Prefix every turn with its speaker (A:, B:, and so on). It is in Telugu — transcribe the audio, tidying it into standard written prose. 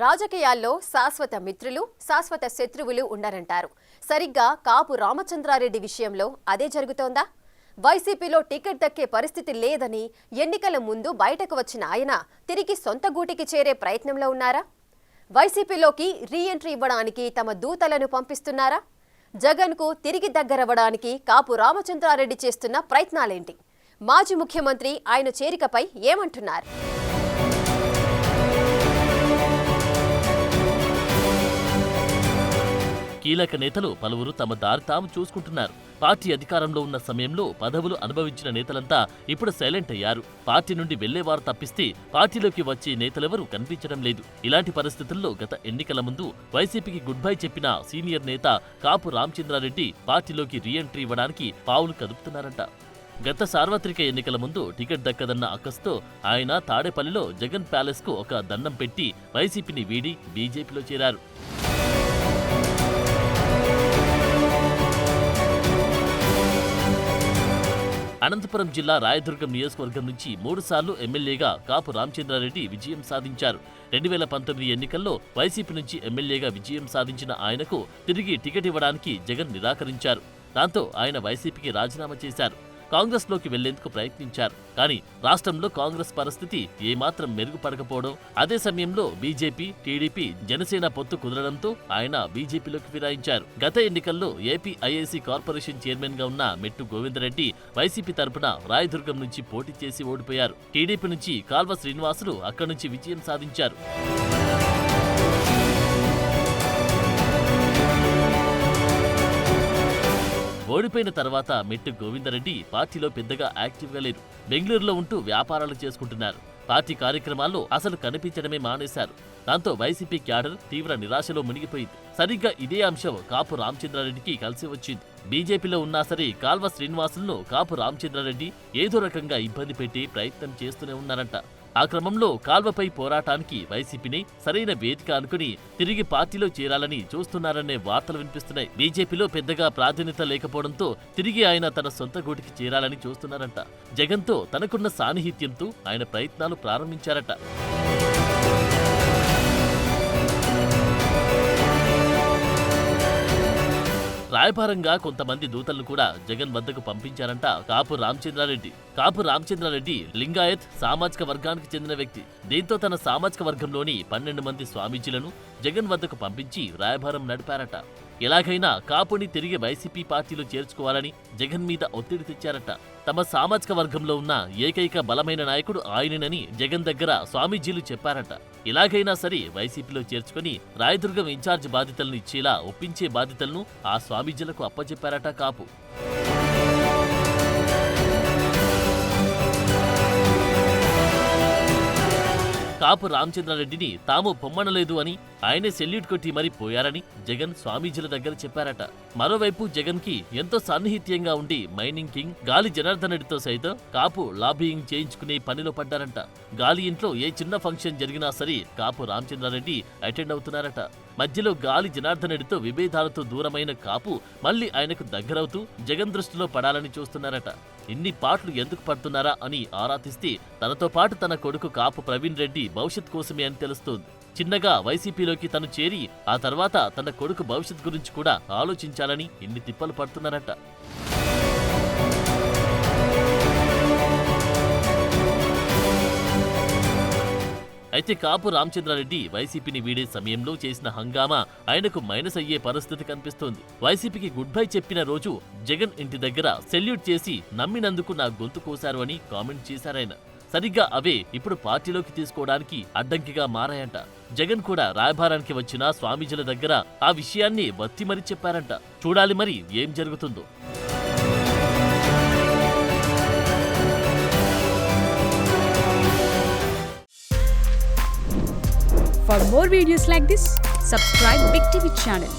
A: రాజకీయాల్లో శాశ్వత మిత్రులు, శాశ్వత శత్రువులు ఉండరంటారు. సరిగ్గా కాపు రామచంద్రారెడ్డి విషయంలో అదే జరుగుతోందా? వైసీపీలో టికెట్ దక్కే పరిస్థితి లేదని ఎన్నికల ముందు బయటకు వచ్చిన ఆయన తిరిగి సొంత గూటికి చేరే ప్రయత్నంలో ఉన్నారా? వైసీపీలోకి రీఎంట్రీ ఇవ్వడానికి తమ దూతలను పంపిస్తున్నారా? జగన్కు తిరిగి దగ్గరవ్వడానికి కాపు రామచంద్రారెడ్డి చేస్తున్న ప్రయత్నాలేంటి? మాజీ ముఖ్యమంత్రి ఆయన చేరికపై ఏమంటున్నారు?
B: కీలక నేతలు పలువురు తమ దారి తాము చూసుకుంటున్నారు. పార్టీ అధికారంలో ఉన్న సమయంలో పదవులు అనుభవించిన నేతలంతా ఇప్పుడు సైలెంట్ అయ్యారు. పార్టీ నుండి వెళ్లేవారు తప్పిస్తే పార్టీలోకి వచ్చే నేతలెవరూ కనిపించడం లేదు. ఇలాంటి పరిస్థితుల్లో గత ఎన్నికల ముందు వైసీపీకి గుడ్ బై చెప్పిన సీనియర్ నేత కాపు రామచంద్రారెడ్డి పార్టీలోకి రీఎంట్రీ ఇవ్వడానికి పావులు కదుపుతున్నారంట. గత సార్వత్రిక ఎన్నికల ముందు టికెట్ దక్కదన్న అక్కస్తో ఆయన తాడేపల్లిలో జగన్ ప్యాలెస్ కు ఒక దండం పెట్టి వైసీపీని వీడి బీజేపీలో చేరారు. అనంతపురం జిల్లా రాయదుర్గం నియోజకవర్గం నుంచి 3 సార్లు ఎమ్మెల్యేగా కాపు రామచంద్రారెడ్డి విజయం సాధించారు. 2019 ఎన్నికల్లో వైసీపీ నుంచి ఎమ్మెల్యేగా విజయం సాధించిన ఆయనకు తిరిగి టికెట్ ఇవ్వడానికి జగన్ నిరాకరించారు. దాంతో ఆయన వైసీపీకి రాజీనామా చేశారు. కాంగ్రెస్లోకి వెళ్లేందుకు ప్రయత్నించారు. కానీ రాష్ట్రంలో కాంగ్రెస్ పరిస్థితి ఏమాత్రం మెరుగుపడకపోవడం, అదే సమయంలో బీజేపీ, టీడీపీ, జనసేన పొత్తు కుదరడంతో ఆయన బీజేపీలోకి ఫిరాయించారు. గత ఎన్నికల్లో ఏపీ ఐఐసీ కార్పొరేషన్ చైర్మన్ గా ఉన్న మెట్టు గోవిందరెడ్డి వైసీపీ తరపున రాయదుర్గం నుంచి పోటీ చేసి ఓడిపోయారు. టీడీపీ నుంచి కాల్వ శ్రీనివాసులు అక్కడి నుంచి విజయం సాధించారు. ఓడిపోయిన తర్వాత మెట్టు గోవిందరెడ్డి పార్టీలో పెద్దగా యాక్టివ్గా లేరు. బెంగళూరులో ఉంటూ వ్యాపారాలు చేసుకుంటున్నారు. పార్టీ కార్యక్రమాల్లో అసలు కనిపించడమే మానేశారు. దాంతో వైసీపీ క్యాడర్ తీవ్ర నిరాశలో మునిగిపోయింది. సరిగ్గా ఇదే అంశం కాపు రామచంద్రారెడ్డికి కలిసి వచ్చింది. బీజేపీలో ఉన్నా సరే కాల్వ శ్రీనివాసులను కాపు రామచంద్రారెడ్డి ఏదో రకంగా ఇబ్బంది పెట్టి ప్రయత్నం చేస్తూనే ఉన్నారంట. ఆ క్రమంలో కాల్వపై పోరాటానికి వైసీపీని సరైన వేదిక అనుకుని తిరిగి పార్టీలో చేరాలని చూస్తున్నారనే వార్తలు వినిపిస్తున్నాయి. బీజేపీలో పెద్దగా ప్రాధాన్యత లేకపోవడంతో తిరిగి ఆయన తన సొంత గూటికి చేరాలని చూస్తున్నారంట. జగన్తో తనకున్న సాన్నిహిత్యంతో ఆయన ప్రయత్నాలు ప్రారంభించారట. రాయబారంగా కొంతమంది దూతలను కూడా జగన్ వద్దకు పంపించారంట కాపు రామచంద్రారెడ్డి లింగాయత్ సామాజిక వర్గానికి చెందిన వ్యక్తి. దీంతో తన సామాజిక వర్గంలోని 12 మంది స్వామీజీలను జగన్ వద్దకు పంపించి రాయబారం నడిపారట. ఎలాగైనా కాపుని తిరిగి వైసీపీ పార్టీలో చేర్చుకోవాలని జగన్ మీద ఒత్తిడి తెచ్చారట. తమ సామాజిక వర్గంలో ఉన్న ఏకైక బలమైన నాయకుడు ఆయననని జగన్ దగ్గర స్వామీజీలు చెప్పారట. ఎలాగైనా సరే వైసీపీలో చేర్చుకుని రాయదుర్గం ఇన్ఛార్జ్ బాధ్యతలను ఇచ్చేలా ఒప్పించే బాధ్యతలను ఆ స్వామీజీలకు అప్పచెప్పారట కాపు. కాపు రామచంద్రారెడ్డిని తాము పొమ్మనలేదు అని ఆయనే సెల్యూట్ కొట్టి మరీ పోయారని జగన్ స్వామీజీల దగ్గర చెప్పారట. మరోవైపు జగన్ కి ఎంతో సాన్నిహిత్యంగా ఉండి మైనింగ్ కింగ్ గాలి జనార్దన్ రెడ్డితో సైతం కాపు లాబియింగ్ చేయించుకునే పనిలో పడ్డారంట. గాలి ఇంట్లో ఏ చిన్న ఫంక్షన్ జరిగినా సరే కాపు రామచంద్రారెడ్డి అటెండ్ అవుతున్నారట. మధ్యలో గాలి జనార్దన్ రెడ్డితో విభేదాలతో దూరమైన కాపు మళ్లీ ఆయనకు దగ్గరవుతూ జగన్ దృష్టిలో పడాలని చూస్తున్నారట. ఇన్ని పాటలు ఎందుకు పడుతున్నారా అని ఆరా తీస్తే తనతో పాటు తన కొడుకు కాపు ప్రవీణ్ రెడ్డి భవిష్యత్ కోసమే అని తెలుస్తోంది. చిన్నగా వైసీపీలోకి తను చేరి ఆ తర్వాత తన కొడుకు భవిష్యత్ గురించి కూడా ఆలోచించాలని ఇన్ని తిప్పలు పడుతున్నారట. అయితే కాపు రామచంద్రారెడ్డి వైసీపీని వీడే సమయంలో చేసిన హంగామా ఆయనకు మైనస్ అయ్యే పరిస్థితి కనిపిస్తోంది. వైసీపీకి గుడ్ బై చెప్పిన రోజు జగన్ ఇంటి దగ్గర సెల్యూట్ చేసి నమ్మినందుకు నా గొంతు కోశారు అని కామెంట్ చేశారాయన. సరిగ్గా అవే ఇప్పుడు పార్టీలోకి తీసుకోవడానికి అడ్డంకిగా మారాయంట. జగన్ కూడా రాయబారానికి వచ్చిన స్వామీజీల దగ్గర ఆ విషయాన్ని వత్తి మరీ చెప్పారంట. చూడాలి మరి ఏం జరుగుతుందో.
C: For more videos like this, subscribe Big TV channel.